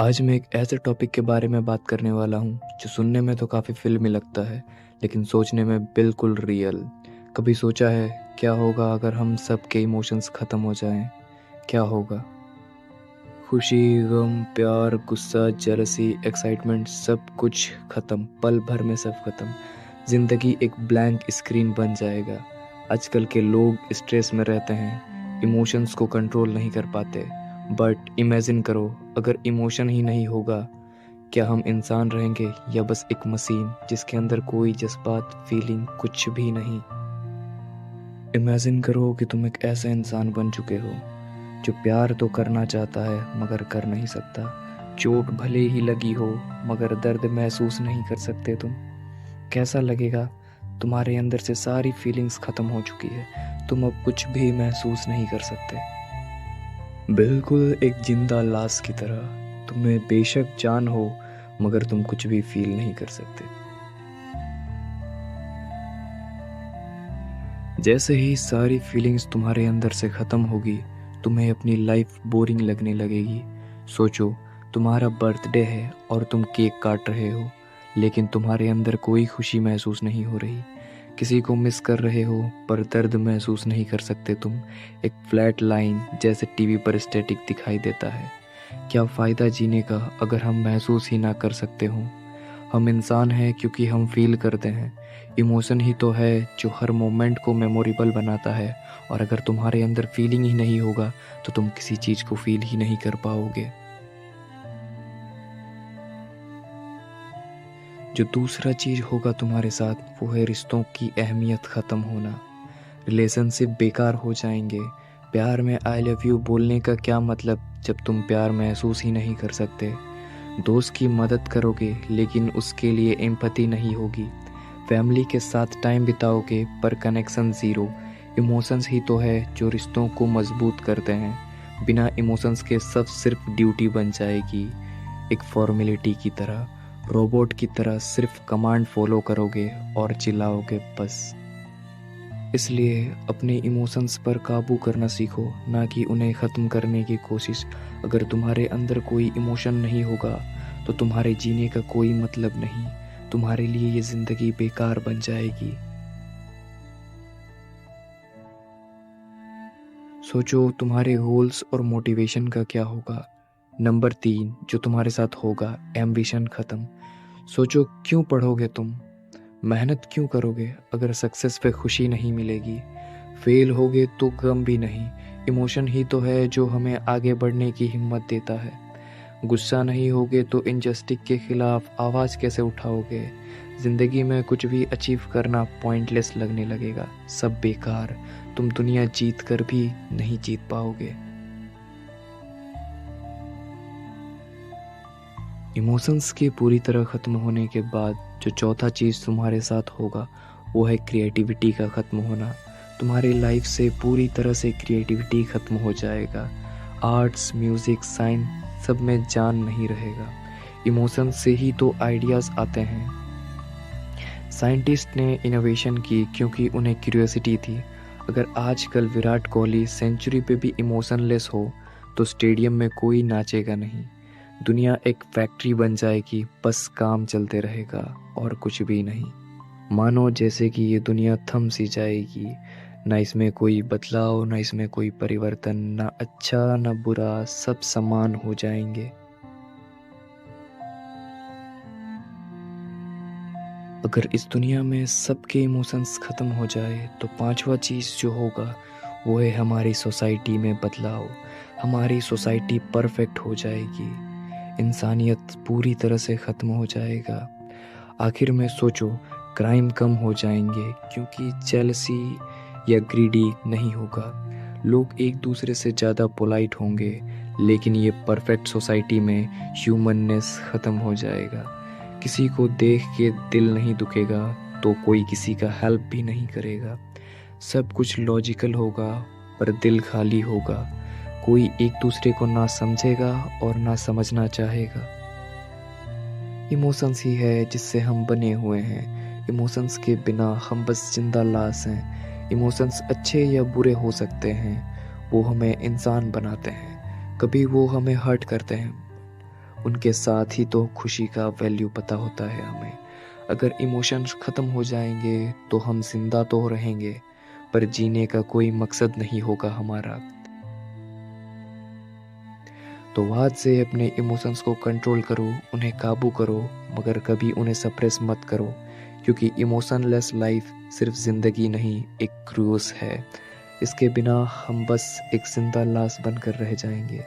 आज मैं एक ऐसे टॉपिक के बारे में बात करने वाला हूँ जो सुनने में तो काफ़ी फिल्मी लगता है, लेकिन सोचने में बिल्कुल रियल। कभी सोचा है क्या होगा अगर हम सब के इमोशंस ख़त्म हो जाएं? क्या होगा? खुशी, गम, प्यार, गुस्सा, जेलसी, एक्साइटमेंट, सब कुछ ख़त्म, पल भर में सब ख़त्म। ज़िंदगी एक ब्लैंक स्क्रीन बन जाएगा। आजकल के लोग स्ट्रेस में रहते हैं, इमोशंस को कंट्रोल नहीं कर पाते। बट इमेजिन करो, अगर इमोशन ही नहीं होगा, क्या हम इंसान रहेंगे या बस एक मशीन जिसके अंदर कोई जज्बात, फीलिंग कुछ भी नहीं? इमेजिन करो कि तुम एक ऐसा इंसान बन चुके हो जो प्यार तो करना चाहता है मगर कर नहीं सकता। चोट भले ही लगी हो मगर दर्द महसूस नहीं कर सकते तुम। कैसा लगेगा? तुम्हारे अंदर से सारी फीलिंग्स खत्म हो चुकी है, तुम अब कुछ भी महसूस नहीं कर सकते। बिल्कुल एक जिंदा लाश की तरह। तुम्हें बेशक जान हो मगर तुम कुछ भी फील नहीं कर सकते। जैसे ही सारी फीलिंग्स तुम्हारे अंदर से ख़त्म होगी, तुम्हें अपनी लाइफ बोरिंग लगने लगेगी। सोचो, तुम्हारा बर्थडे है और तुम केक काट रहे हो, लेकिन तुम्हारे अंदर कोई खुशी महसूस नहीं हो रही। किसी को मिस कर रहे हो पर दर्द महसूस नहीं कर सकते तुम। एक फ्लैट लाइन जैसे टीवी पर स्टैटिक दिखाई देता है। क्या फ़ायदा जीने का अगर हम महसूस ही ना कर सकते हों? हम इंसान हैं क्योंकि हम फील करते हैं। इमोशन ही तो है जो हर मोमेंट को मेमोरेबल बनाता है, और अगर तुम्हारे अंदर फीलिंग ही नहीं होगा तो तुम किसी चीज़ को फील ही नहीं कर पाओगे। जो दूसरा चीज़ होगा तुम्हारे साथ वो है रिश्तों की अहमियत ख़त्म होना। रिलेशनशिप बेकार हो जाएंगे। प्यार में आई लव यू बोलने का क्या मतलब जब तुम प्यार महसूस ही नहीं कर सकते? दोस्त की मदद करोगे लेकिन उसके लिए एम्पैथी नहीं होगी। फैमिली के साथ टाइम बिताओगे पर कनेक्शन ज़ीरो। इमोशंस ही तो है जो रिश्तों को मजबूत करते हैं। बिना इमोशंस के सब सिर्फ ड्यूटी बन जाएगी, एक फॉर्मेलिटी की तरह। रोबोट की तरह सिर्फ कमांड फॉलो करोगे और चिल्लाओगे बस। इसलिए अपने इमोशंस पर काबू करना सीखो, ना कि उन्हें ख़त्म करने की कोशिश। अगर तुम्हारे अंदर कोई इमोशन नहीं होगा तो तुम्हारे जीने का कोई मतलब नहीं। तुम्हारे लिए ये ज़िंदगी बेकार बन जाएगी। सोचो, तुम्हारे गोल्स और मोटिवेशन का क्या होगा? नंबर 3 जो तुम्हारे साथ होगा, एम्बिशन ख़त्म। सोचो, क्यों पढ़ोगे तुम? मेहनत क्यों करोगे अगर सक्सेस पे खुशी नहीं मिलेगी? फेल होगे तो गम भी नहीं। इमोशन ही तो है जो हमें आगे बढ़ने की हिम्मत देता है। गुस्सा नहीं होगे तो इनजस्टिस के खिलाफ आवाज़ कैसे उठाओगे? ज़िंदगी में कुछ भी अचीव करना पॉइंटलेस लगने लगेगा, सब बेकार। तुम दुनिया जीत कर भी नहीं जीत पाओगे। इमोशंस के पूरी तरह ख़त्म होने के बाद जो चौथा चीज़ तुम्हारे साथ होगा वो है क्रिएटिविटी का ख़त्म होना। तुम्हारी लाइफ से पूरी तरह से क्रिएटिविटी ख़त्म हो जाएगा। आर्ट्स, म्यूज़िक, साइंस सब में जान नहीं रहेगा। इमोशंस से ही तो आइडियाज़ आते हैं। साइंटिस्ट ने इनोवेशन की क्योंकि उन्हें क्यूरियोसिटी थी। अगर आजकल विराट कोहली सेंचुरी पे भी इमोशनलेस हो तो स्टेडियम में कोई नाचेगा नहीं। दुनिया एक फैक्ट्री बन जाएगी, बस काम चलते रहेगा और कुछ भी नहीं। मानो जैसे कि ये दुनिया थम सी जाएगी, ना इसमें कोई बदलाव, ना इसमें कोई परिवर्तन, ना अच्छा ना बुरा, सब समान हो जाएंगे। अगर इस दुनिया में सबके इमोशंस ख़त्म हो जाए तो पांचवा चीज़ जो होगा वो है हमारी सोसाइटी में बदलाव। हमारी सोसाइटी परफेक्ट हो जाएगी। इंसानियत पूरी तरह से ख़त्म हो जाएगा। आखिर में सोचो, क्राइम कम हो जाएंगे क्योंकि जेलसी या ग्रीडी नहीं होगा। लोग एक दूसरे से ज़्यादा पोलाइट होंगे, लेकिन ये परफेक्ट सोसाइटी में ह्यूमननेस ख़त्म हो जाएगा। किसी को देख के दिल नहीं दुखेगा तो कोई किसी का हेल्प भी नहीं करेगा। सब कुछ लॉजिकल होगा पर दिल खाली होगा। कोई एक दूसरे को ना समझेगा और ना समझना चाहेगा। इमोशंस ही है जिससे हम बने हुए हैं। इमोशंस के बिना हम बस जिंदा लाश हैं। इमोशंस अच्छे या बुरे हो सकते हैं, वो हमें इंसान बनाते हैं। कभी वो हमें हर्ट करते हैं, उनके साथ ही तो खुशी का वैल्यू पता होता है हमें। अगर इमोशंस ख़त्म हो जाएंगे तो हम जिंदा तो रहेंगे, पर जीने का कोई मकसद नहीं होगा हमारा। तो आज से अपने इमोशंस को कंट्रोल करो, उन्हें काबू करो, मगर कभी उन्हें सप्रेस मत करो, क्योंकि इमोशनलेस लाइफ सिर्फ ज़िंदगी नहीं, एक क्रूज है। इसके बिना हम बस एक जिंदा लाश बनकर रह जाएंगे।